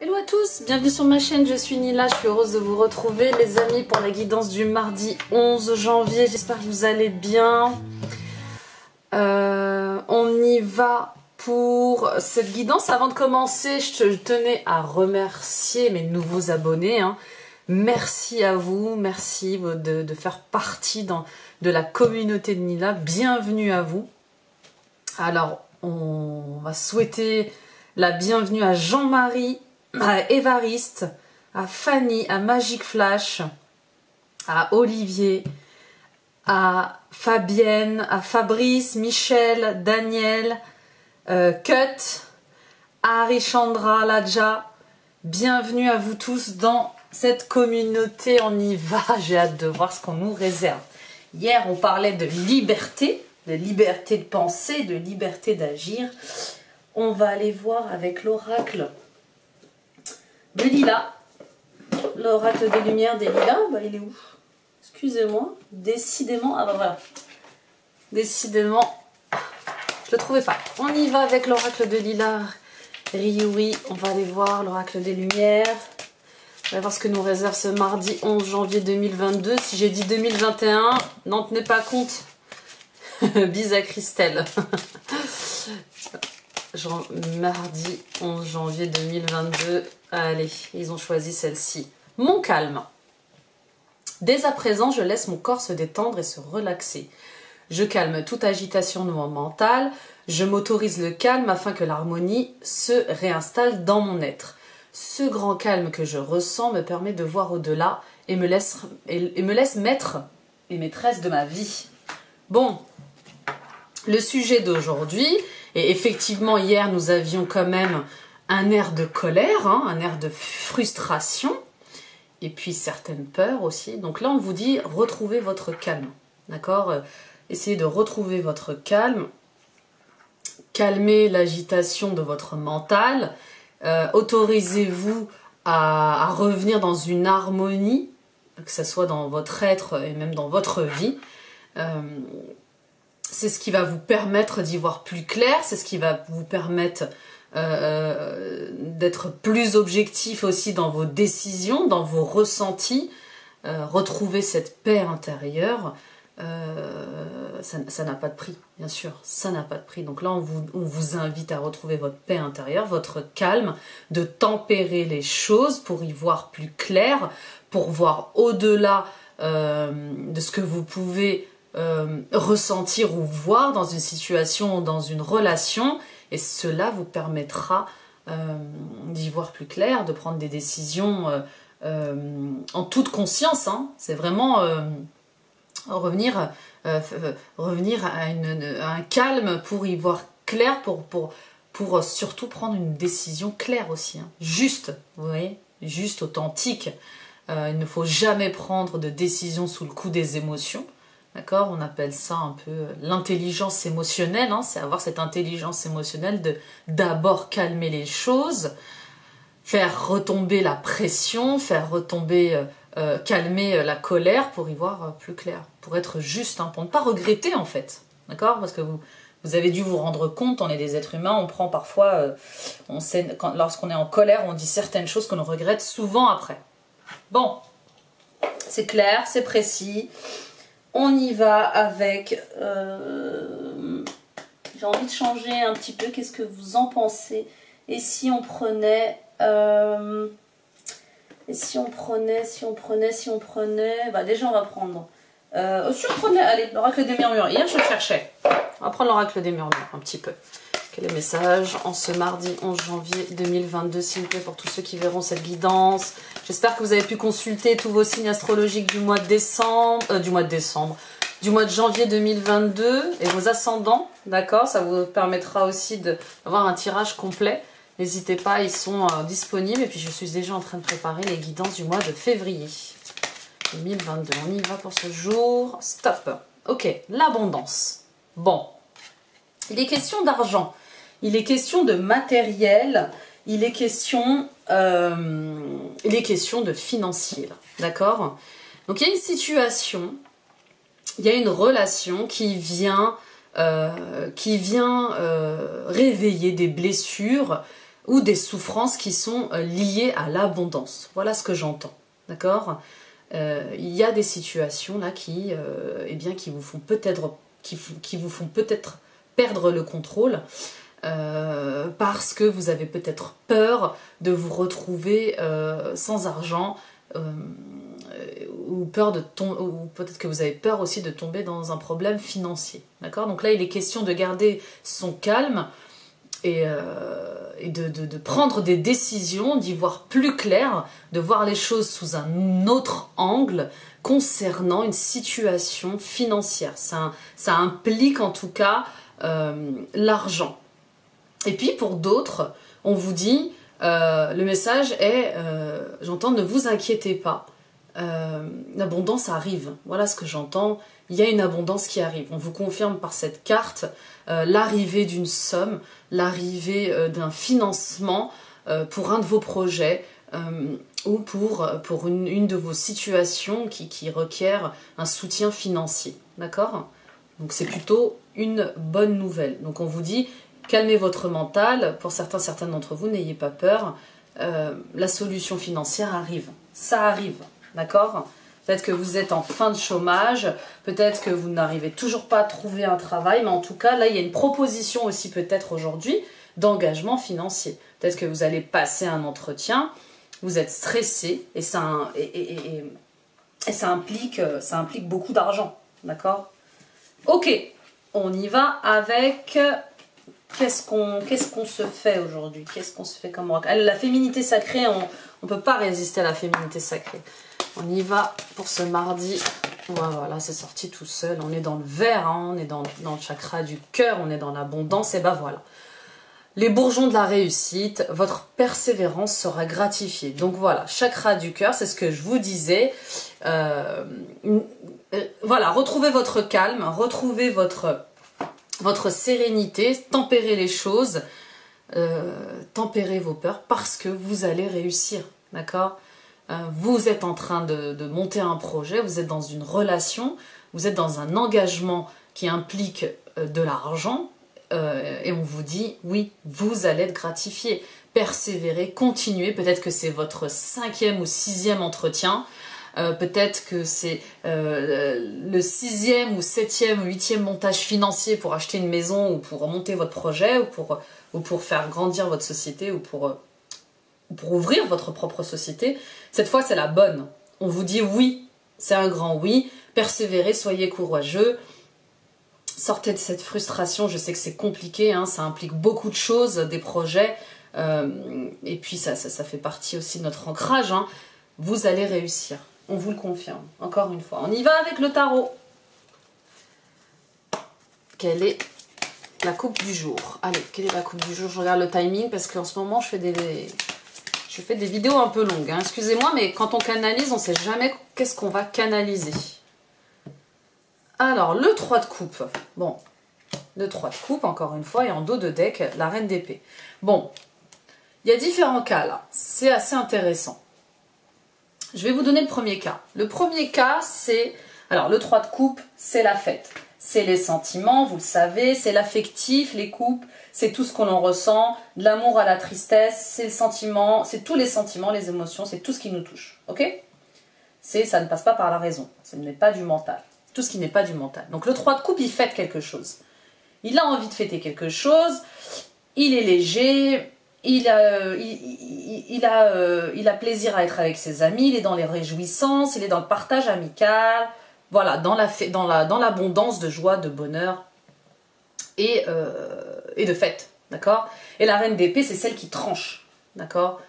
Hello à tous, bienvenue sur ma chaîne, je suis Nila, je suis heureuse de vous retrouver les amis pour la guidance du mardi 11 janvier, j'espère que vous allez bien. On y va pour cette guidance. Avant de commencer, je tenais à remercier mes nouveaux abonnés. Merci à vous, merci de faire partie de la communauté de Nila, bienvenue à vous. Alors, on va souhaiter la bienvenue à Jean-Marie, à Évariste, à Fanny, à Magic Flash, à Olivier, à Fabienne, à Fabrice, Michel, Daniel, Cut, à Arishandra, Ladja. Bienvenue à vous tous dans cette communauté. On y va, j'ai hâte de voir ce qu'on nous réserve. Hier, on parlait de liberté de penser, de liberté d'agir. On va aller voir avec l'oracle de Lila. L'oracle des lumières des Lilas, bah, il est où? Excusez-moi. Décidément, ah bah voilà. Décidément, je le trouvais pas. On y va avec l'oracle de Lila. Ryuri, on va aller voir l'oracle des lumières. On va voir ce que nous réserve ce mardi 11 janvier 2022. Si j'ai dit 2021, n'en tenez pas compte. Bis à Christelle. Mardi 11 janvier 2022. Allez, ils ont choisi celle-ci. Mon calme. Dès à présent, je laisse mon corps se détendre et se relaxer. Je calme toute agitation mentale. Je m'autorise le calme afin que l'harmonie se réinstalle dans mon être. Ce grand calme que je ressens me permet de voir au-delà et me laisse maître et maîtresse de ma vie. Bon, le sujet d'aujourd'hui, et effectivement hier nous avions quand même un air de colère, un air de frustration, et puis certaines peurs aussi. Donc là on vous dit retrouvez votre calme, d'accord? Essayez de retrouver votre calme, calmez l'agitation de votre mental, autorisez-vous à revenir dans une harmonie, que ce soit dans votre être et même dans votre vie. C'est ce qui va vous permettre d'y voir plus clair, c'est ce qui va vous permettre d'être plus objectif aussi dans vos décisions, dans vos ressentis, retrouver cette paix intérieure. Ça n'a pas de prix, bien sûr, ça n'a pas de prix. Donc là, on vous invite à retrouver votre paix intérieure, votre calme, de tempérer les choses pour y voir plus clair, pour voir au-delà de ce que vous pouvez ressentir ou voir dans une situation, dans une relation, et cela vous permettra d'y voir plus clair, de prendre des décisions en toute conscience. C'est vraiment revenir à un calme pour y voir clair, pour surtout prendre une décision claire aussi, juste, vous voyez, juste, authentique. Il ne faut jamais prendre de décision sous le coup des émotions. D'accord, on appelle ça un peu l'intelligence émotionnelle, c'est avoir cette intelligence émotionnelle de d'abord calmer les choses, faire retomber la pression, faire retomber, calmer la colère pour y voir plus clair, pour être juste, pour ne pas regretter en fait, d'accord, parce que vous avez dû vous rendre compte, on est des êtres humains, on prend parfois, on sait, lorsqu'on est en colère, on dit certaines choses qu'on regrette souvent après. Bon, c'est clair, c'est précis. On y va avec... j'ai envie de changer un petit peu. Qu'est-ce que vous en pensez? Et si on prenait... si on prenait... Bah déjà, on va prendre... si on prenait... Allez, l'oracle des murmures. Hier, je cherchais. On va prendre l'oracle des murmures un petit peu. Quel est le message en ce mardi 11 janvier 2022, s'il vous plaît, pour tous ceux qui verront cette guidance. J'espère que vous avez pu consulter tous vos signes astrologiques du mois de décembre, du mois de janvier 2022 et vos ascendants, d'accord? Ça vous permettra aussi d'avoir un tirage complet. N'hésitez pas, ils sont disponibles. Et puis je suis déjà en train de préparer les guidances du mois de février 2022. On y va pour ce jour. Stop. Ok, l'abondance. Bon, il est question d'argent. Il est question de matériel, il est question de financier, d'accord? Donc il y a une situation, il y a une relation qui vient réveiller des blessures ou des souffrances qui sont liées à l'abondance. Voilà ce que j'entends, d'accord? Il y a des situations là qui vous font peut-être perdre le contrôle parce que vous avez peut-être peur de vous retrouver sans argent ou peut-être que vous avez peur aussi de tomber dans un problème financier, d'accord? Donc là, il est question de garder son calme et de prendre des décisions, d'y voir plus clair, de voir les choses sous un autre angle concernant une situation financière. Ça implique en tout cas l'argent. Et puis pour d'autres, on vous dit, le message est, j'entends, ne vous inquiétez pas, l'abondance arrive. Voilà ce que j'entends, il y a une abondance qui arrive. On vous confirme par cette carte l'arrivée d'une somme, l'arrivée d'un financement pour un de vos projets ou pour une de vos situations qui requiert un soutien financier. D'accord? Donc c'est plutôt une bonne nouvelle. Donc on vous dit, calmez votre mental. Pour certains d'entre vous, n'ayez pas peur. La solution financière arrive. Ça arrive. D'accord? Peut-être que vous êtes en fin de chômage, peut-être que vous n'arrivez toujours pas à trouver un travail, mais en tout cas, là, il y a une proposition aussi peut-être aujourd'hui d'engagement financier. Peut-être que vous allez passer un entretien, vous êtes stressé et ça implique beaucoup d'argent. D'accord? Ok, on y va avec... Qu'est-ce qu'on se fait aujourd'hui? Qu'est-ce qu'on se fait comme oracle? La féminité sacrée, on ne peut pas résister à la féminité sacrée. On y va pour ce mardi. Voilà, c'est sorti tout seul. On est dans le vert, hein, on est dans le chakra du cœur, on est dans l'abondance. Et ben voilà. Les bourgeons de la réussite, votre persévérance sera gratifiée. Donc voilà, chakra du cœur, c'est ce que je vous disais. Voilà, retrouvez votre calme, retrouvez votre sérénité, tempérez les choses, tempérez vos peurs parce que vous allez réussir, d'accord? Vous êtes en train de monter un projet, vous êtes dans une relation, vous êtes dans un engagement qui implique de l'argent et on vous dit, oui, vous allez être gratifié. Persévérez, continuez, peut-être que c'est votre 5e ou 6e entretien, peut-être que c'est le 6e ou 7e ou 8e montage financier pour acheter une maison ou pour monter votre projet ou pour faire grandir votre société ou pour ouvrir votre propre société. Cette fois, c'est la bonne. On vous dit oui, c'est un grand oui. Persévérez, soyez courageux. Sortez de cette frustration. Je sais que c'est compliqué, hein, ça implique beaucoup de choses, des projets. Et puis, ça fait partie aussi de notre ancrage. Hein. Vous allez réussir. On vous le confirme. Encore une fois. On y va avec le tarot. Quelle est la coupe du jour? Allez, quelle est la coupe du jour? Je regarde le timing parce qu'en ce moment, je fais des vidéos un peu longues. Hein. Excusez-moi, mais quand on canalise, on ne sait jamais qu'est-ce qu'on va canaliser. Alors, le 3 de coupe. Bon, le 3 de coupe, encore une fois, et en dos de deck, la reine d'épée. Bon, il y a différents cas là. C'est assez intéressant. Je vais vous donner le premier cas. Le premier cas, c'est... Alors, le 3 de coupe, c'est la fête. C'est les sentiments, vous le savez, c'est l'affectif, les coupes, c'est tout ce que l'on ressent, de l'amour à la tristesse, c'est le sentiment, c'est tous les sentiments, les émotions, c'est tout ce qui nous touche, ok? Ça ne passe pas par la raison, ce n'est pas du mental, tout ce qui n'est pas du mental. Donc le 3 de coupe, il fête quelque chose. Il a envie de fêter quelque chose, il est léger, il a plaisir à être avec ses amis, il est dans les réjouissances, il est dans le partage amical... Voilà, dans l'abondance de joie, de bonheur et de fête, d'accord? Et la reine d'épée, c'est celle qui tranche, d'accord?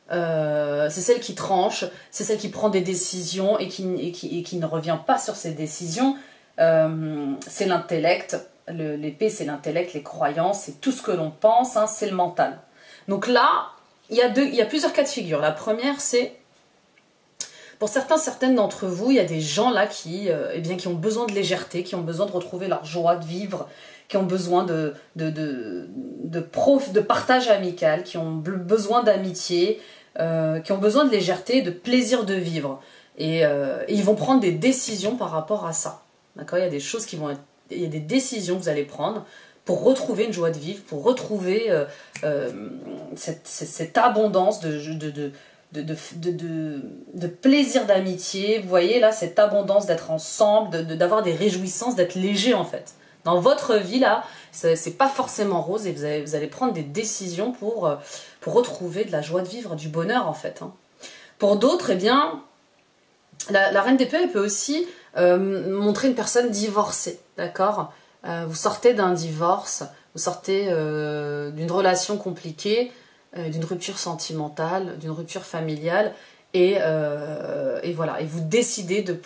C'est celle qui tranche, c'est celle qui prend des décisions et qui ne revient pas sur ses décisions. C'est l'intellect, l'épée c'est l'intellect, les croyances, c'est tout ce que l'on pense, hein, c'est le mental. Donc là, il y a plusieurs cas de figure. La première, c'est... Pour certaines d'entre vous, il y a des gens là qui ont besoin de légèreté, qui ont besoin de retrouver leur joie de vivre, qui ont besoin de partage amical, qui ont besoin d'amitié, qui ont besoin de légèreté, de plaisir de vivre. Et ils vont prendre des décisions par rapport à ça. D'accord? Il y a des choses il y a des décisions que vous allez prendre pour retrouver une joie de vivre, pour retrouver cette abondance de plaisir d'amitié. Vous voyez là, cette abondance d'être ensemble, d'avoir des réjouissances, d'être léger en fait. Dans votre vie là, c'est pas forcément rose et vous allez prendre des décisions pour retrouver de la joie de vivre, du bonheur en fait. Hein. Pour d'autres, eh bien, la reine d'épée peut aussi montrer une personne divorcée, d'accord. Vous sortez d'un divorce, vous sortez d'une relation compliquée, d'une rupture sentimentale, d'une rupture familiale, et voilà, et vous décidez de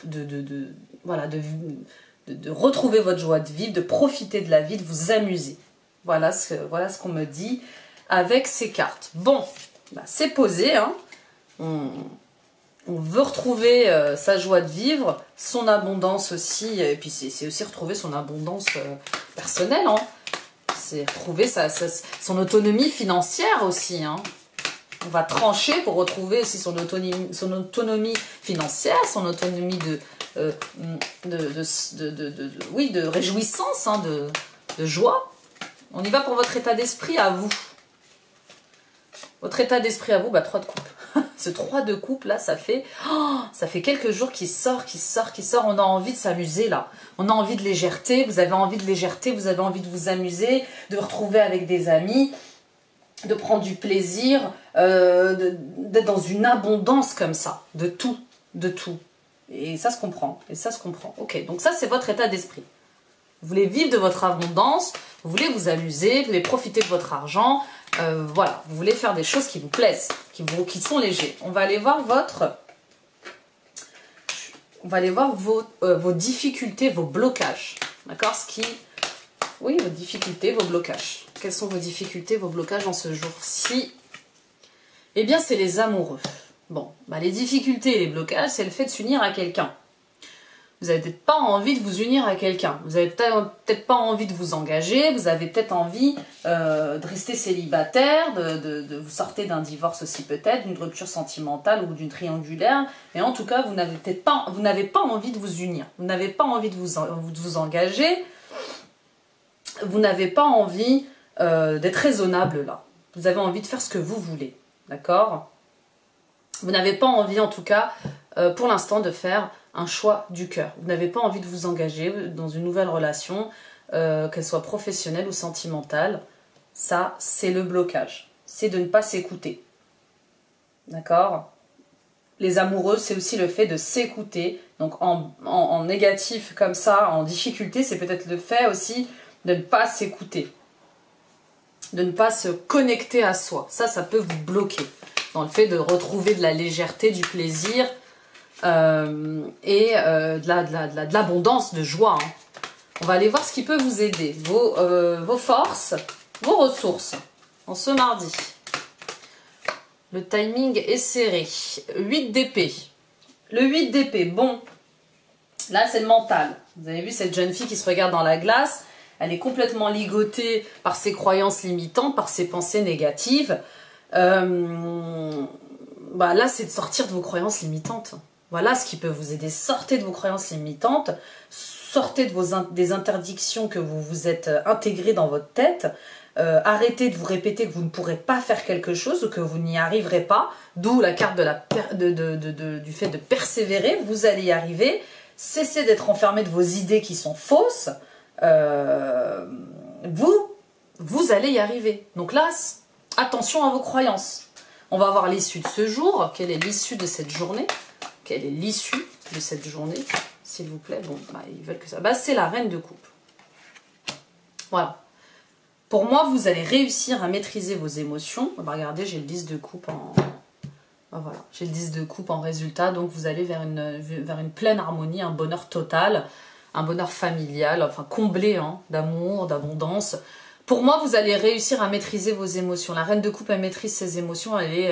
retrouver votre joie de vivre, de profiter de la vie, de vous amuser. Voilà ce qu'on me dit avec ces cartes. Bon, bah, c'est posé, hein. On veut retrouver sa joie de vivre, son abondance aussi, et puis c'est aussi retrouver son abondance personnelle, hein. C'est retrouver son autonomie financière aussi, hein. On va trancher pour retrouver aussi son autonomie financière, son autonomie de réjouissance, hein, de joie. On y va pour votre état d'esprit à vous. Votre état d'esprit à vous, bah 3 de coupe. Ce 3 de coupe là, ça fait quelques jours qu'il sort. On a envie de s'amuser là. On a envie de légèreté, vous avez envie de légèreté, vous avez envie de vous amuser, de vous retrouver avec des amis, de prendre du plaisir, d'être dans une abondance comme ça, de tout. Et ça se comprend, Ok, donc ça c'est votre état d'esprit. Vous voulez vivre de votre abondance, vous voulez vous amuser, vous voulez profiter de votre argent, voilà, vous voulez faire des choses qui vous plaisent, qui sont légers. On va aller voir vos difficultés, vos blocages. D'accord? Oui, vos difficultés, vos blocages. Quelles sont vos difficultés, vos blocages en ce jour-ci? Eh bien, c'est les amoureux. Bon, bah, les difficultés et les blocages, c'est le fait de s'unir à quelqu'un. Vous n'avez peut-être pas envie de vous unir à quelqu'un. Vous n'avez peut-être pas envie de vous engager. Vous avez peut-être envie de rester célibataire, de vous sortir d'un divorce aussi peut-être, d'une rupture sentimentale ou d'une triangulaire. Mais en tout cas, vous n'avez pas envie de vous unir. Vous n'avez pas envie de vous engager. Vous n'avez pas envie d'être raisonnable là. Vous avez envie de faire ce que vous voulez. D'accord? Vous n'avez pas envie en tout cas, pour l'instant, de faire un choix du cœur. Vous n'avez pas envie de vous engager dans une nouvelle relation, qu'elle soit professionnelle ou sentimentale. Ça, c'est le blocage. C'est de ne pas s'écouter. D'accord? Les amoureux, c'est aussi le fait de s'écouter. Donc en négatif comme ça, en difficulté, c'est peut-être le fait aussi de ne pas s'écouter. De ne pas se connecter à soi. Ça peut vous bloquer. Dans le fait de retrouver de la légèreté, du plaisir, et de l'abondance, de joie. Hein. On va aller voir ce qui peut vous aider, vos forces, vos ressources, en ce mardi. Le timing est serré. 8 d'épée. Le 8 d'épée, bon, là c'est le mental. Vous avez vu cette jeune fille qui se regarde dans la glace, elle est complètement ligotée par ses croyances limitantes, par ses pensées négatives. Bah là c'est de sortir de vos croyances limitantes. Voilà ce qui peut vous aider. Sortez de vos croyances limitantes, sortez des interdictions que vous vous êtes intégrées dans votre tête, arrêtez de vous répéter que vous ne pourrez pas faire quelque chose ou que vous n'y arriverez pas, d'où la carte du fait de persévérer, vous allez y arriver, cessez d'être enfermé de vos idées qui sont fausses, vous allez y arriver. Donc là, attention à vos croyances. On va voir l'issue de ce jour, quelle est l'issue de cette journée. Quelle est l'issue de cette journée, s'il vous plaît? Bon, bah, ils veulent que ça... Bah, c'est la reine de coupe. Voilà. Pour moi, vous allez réussir à maîtriser vos émotions. Bah, regardez, j'ai le 10 de coupe en... Bah, voilà, j'ai le 10 de coupe en résultat. Donc, vous allez vers une pleine harmonie, un bonheur total, un bonheur familial, enfin comblé hein, d'amour, d'abondance. Pour moi, vous allez réussir à maîtriser vos émotions. La reine de coupe, elle maîtrise ses émotions. Elle est...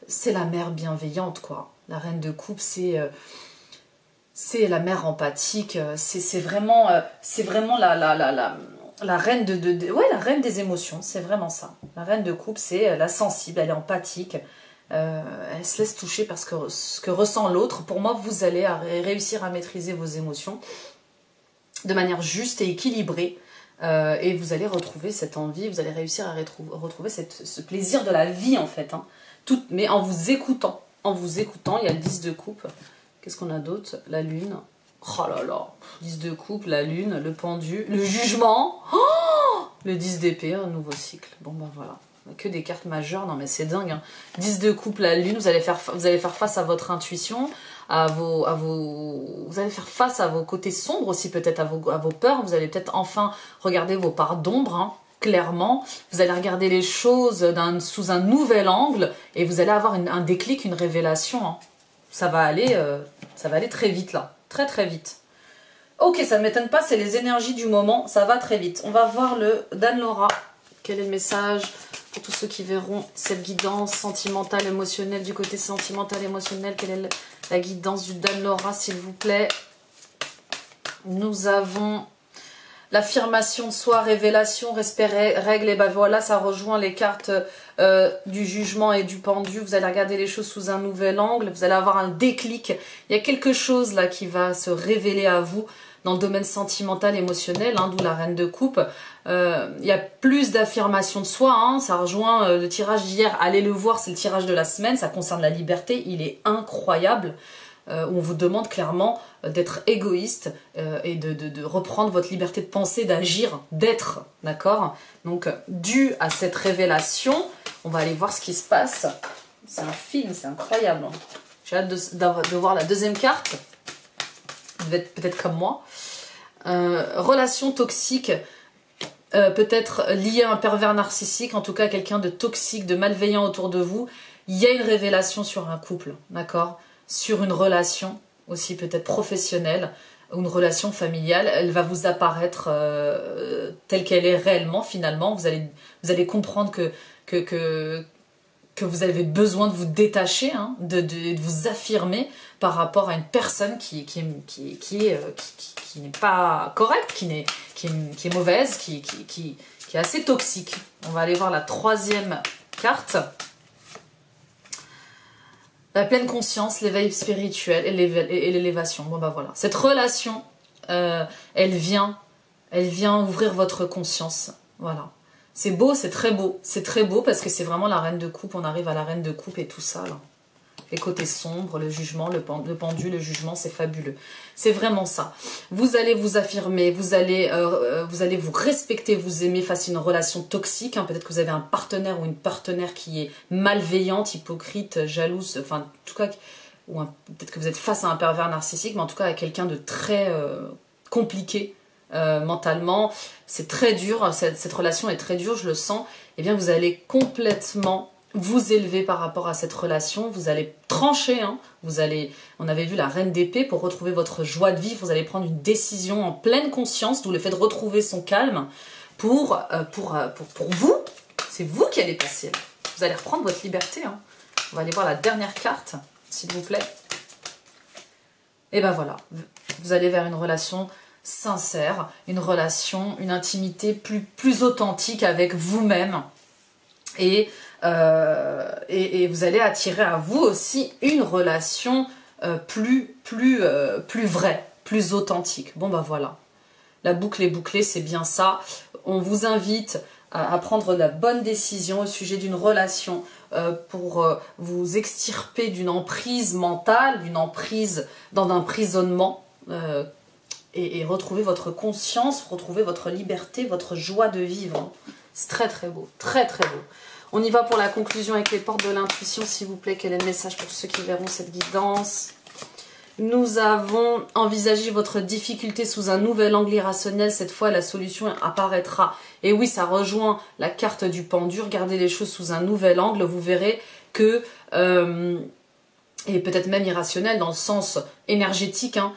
c'est la mère bienveillante, quoi. La reine de coupe, c'est la mère empathique. C'est vraiment la reine ouais, la reine des émotions. C'est vraiment ça. La reine de coupe, c'est la sensible. Elle est empathique. Elle se laisse toucher parce que ce que ressent l'autre. Pour moi, vous allez réussir à maîtriser vos émotions de manière juste et équilibrée. Et vous allez retrouver cette envie, vous allez réussir à retrouver ce plaisir de la vie en fait. Hein. Mais en vous écoutant. En vous écoutant, il y a le 10 de coupe. Qu'est-ce qu'on a d'autre? La lune. Oh là là. 10 de coupe, la lune, le pendu, le jugement. Oh, le 10 d'épée, un nouveau cycle. Bon ben voilà. Que des cartes majeures, non mais c'est dingue. Hein. 10 de coupe, la lune, vous allez faire face à votre intuition, vous allez faire face à vos côtés sombres aussi, peut-être à vos peurs. Vous allez peut-être enfin regarder vos parts d'ombre, hein, clairement. Vous allez regarder les choses sous un nouvel angle et vous allez avoir un déclic, une révélation. Hein. Ça va aller très vite là, très très vite. Ok, ça ne m'étonne pas, c'est les énergies du moment, ça va très vite. On va voir le Dan Laura. Quel est le message pour tous ceux qui verront cette guidance sentimentale, émotionnelle, du côté sentimental, émotionnel? Quelle est la guidance du Dan Laura, s'il vous plaît? Nous avons l'affirmation de soi, révélation, respect, règle. Et ben voilà, ça rejoint les cartes du jugement et du pendu. Vous allez regarder les choses sous un nouvel angle. Vous allez avoir un déclic. Il y a quelque chose là qui va se révéler à vous dans le domaine sentimental, émotionnel, hein, d'où la reine de coupe. Il y a plus d'affirmation de soi, hein, ça rejoint le tirage d'hier, allez le voir, c'est le tirage de la semaine, ça concerne la liberté, il est incroyable, où on vous demande clairement d'être égoïste et de reprendre votre liberté de penser, d'agir, d'être, d'accord? Donc, dû à cette révélation, on va aller voir ce qui se passe. C'est un film, c'est incroyable. J'ai hâte de voir la deuxième carte. Vous êtes peut-être comme moi. Relation toxique, peut-être liée à un pervers narcissique, en tout cas quelqu'un de toxique, de malveillant autour de vous. Il y a une révélation sur un couple, d'accord? Sur une relation aussi peut-être professionnelle ou une relation familiale. Elle va vous apparaître telle qu'elle est réellement finalement. Vous allez comprendre que vous avez besoin de vous détacher, hein, de vous affirmer par rapport à une personne qui n'est pas correcte, qui est mauvaise, qui est assez toxique. On va aller voir la troisième carte. La pleine conscience, l'éveil spirituel et l'élévation. Bon bah voilà. Cette relation, elle vient ouvrir votre conscience. Voilà. C'est beau, c'est très beau parce que c'est vraiment la reine de coupe, on arrive à la reine de coupe et tout ça là. Les côtés sombres, le jugement, le pendu, le jugement, c'est fabuleux. C'est vraiment ça. Vous allez vous affirmer, vous allez vous respecter, vous aimer face à une relation toxique. Hein. Peut-être que vous avez un partenaire ou une partenaire qui est malveillante, hypocrite, jalouse, enfin en tout cas, ou peut-être que vous êtes face à un pervers narcissique, mais en tout cas à quelqu'un de très compliqué. Mentalement, c'est très dur, cette relation est très dure, je le sens. Eh bien, vous allez complètement vous élever par rapport à cette relation, vous allez trancher, hein, on avait vu la reine d'épée, pour retrouver votre joie de vivre, vous allez prendre une décision en pleine conscience, d'où le fait de retrouver son calme, pour vous, c'est vous qui allez passer, vous allez reprendre votre liberté. Hein. On va aller voir la dernière carte, s'il vous plaît. Et ben voilà, vous allez vers une relation sincère, une relation, une intimité plus authentique avec vous-même. Et vous allez attirer à vous aussi une relation plus vraie, plus authentique. Bon ben voilà, la boucle est bouclée, c'est bien ça. On vous invite à prendre la bonne décision au sujet d'une relation pour vous extirper d'une emprise mentale, d'une emprise dans un emprisonnement et retrouver votre conscience, retrouver votre liberté, votre joie de vivre. C'est très très beau, très très beau. On y va pour la conclusion avec les portes de l'intuition, s'il vous plaît. Quel est le message pour ceux qui verront cette guidance? Nous avons envisagé votre difficulté sous un nouvel angle irrationnel. Cette fois, la solution apparaîtra. Et oui, ça rejoint la carte du pendu. Regardez les choses sous un nouvel angle. Vous verrez que... et peut-être même irrationnel dans le sens énergétique, hein,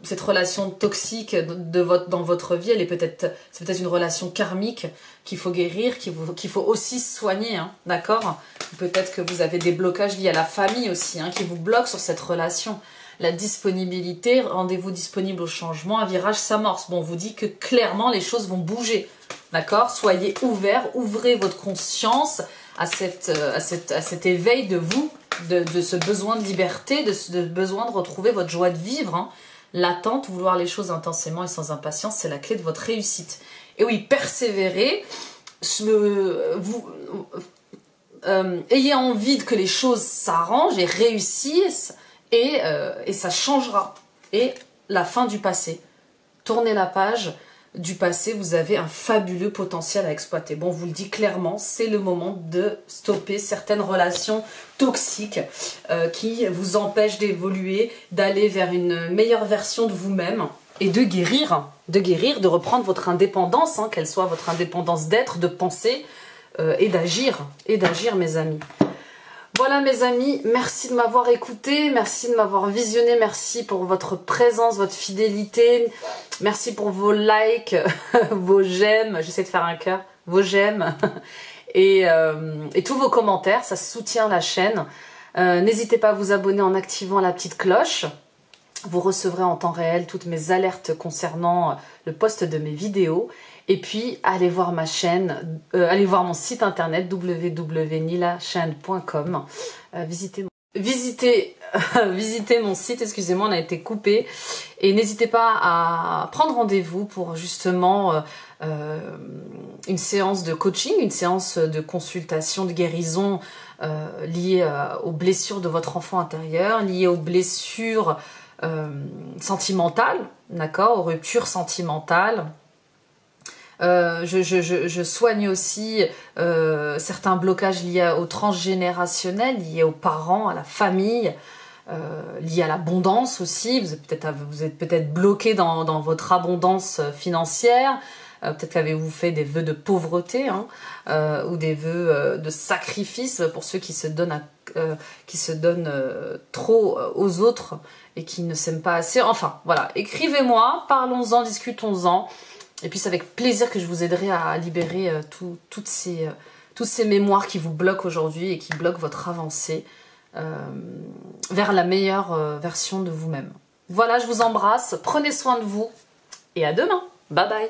cette relation toxique dans votre vie, c'est peut-être une relation karmique qu'il faut guérir, qu'il faut aussi soigner, hein, d'accord? Peut-être que vous avez des blocages liés à la famille aussi, hein, qui vous bloquent sur cette relation. La disponibilité, rendez-vous disponible au changement, un virage s'amorce. Bon, on vous dit que clairement les choses vont bouger, d'accord? Soyez ouverts, ouvrez votre conscience à cet éveil de vous, de ce besoin de liberté, de ce besoin de retrouver votre joie de vivre. Hein. L'attente, vouloir les choses intensément et sans impatience, c'est la clé de votre réussite. Et oui, persévérer, ayez envie que les choses s'arrangent et réussissent, et ça changera. Et la fin du passé. Tournez la page du passé, vous avez un fabuleux potentiel à exploiter. Bon, on vous le dit clairement, c'est le moment de stopper certaines relations toxiques qui vous empêchent d'évoluer, d'aller vers une meilleure version de vous-même et de guérir, de reprendre votre indépendance, hein, qu'elle soit votre indépendance d'être, de penser et d'agir, mes amis. Voilà mes amis, merci de m'avoir écouté, merci de m'avoir visionné, merci pour votre présence, votre fidélité, merci pour vos likes, vos j'aime, j'essaie de faire un cœur, vos j'aime et tous vos commentaires, ça soutient la chaîne. N'hésitez pas à vous abonner en activant la petite cloche, vous recevrez en temps réel toutes mes alertes concernant le post de mes vidéos. Et puis, allez voir ma chaîne, allez voir mon site internet www.nilachaine.com. Visitez mon site, excusez-moi, on a été coupé. Et n'hésitez pas à prendre rendez-vous pour justement une séance de coaching, une séance de consultation, de guérison liée aux blessures de votre enfant intérieur, liées aux blessures sentimentales, d'accord, aux ruptures sentimentales. Je soigne aussi certains blocages liés au transgénérationnel, liés aux parents, à la famille, liés à l'abondance aussi. Vous êtes peut-être bloqué dans votre abondance financière. Peut-être qu'avez-vous fait des vœux de pauvreté, hein, ou des vœux de sacrifice pour ceux qui se donnent, trop aux autres et qui ne s'aiment pas assez. Enfin, voilà, écrivez-moi, parlons-en, discutons-en. Et puis c'est avec plaisir que je vous aiderai à libérer toutes ces mémoires qui vous bloquent aujourd'hui et qui bloquent votre avancée vers la meilleure version de vous-même. Voilà, je vous embrasse, prenez soin de vous et à demain. Bye bye.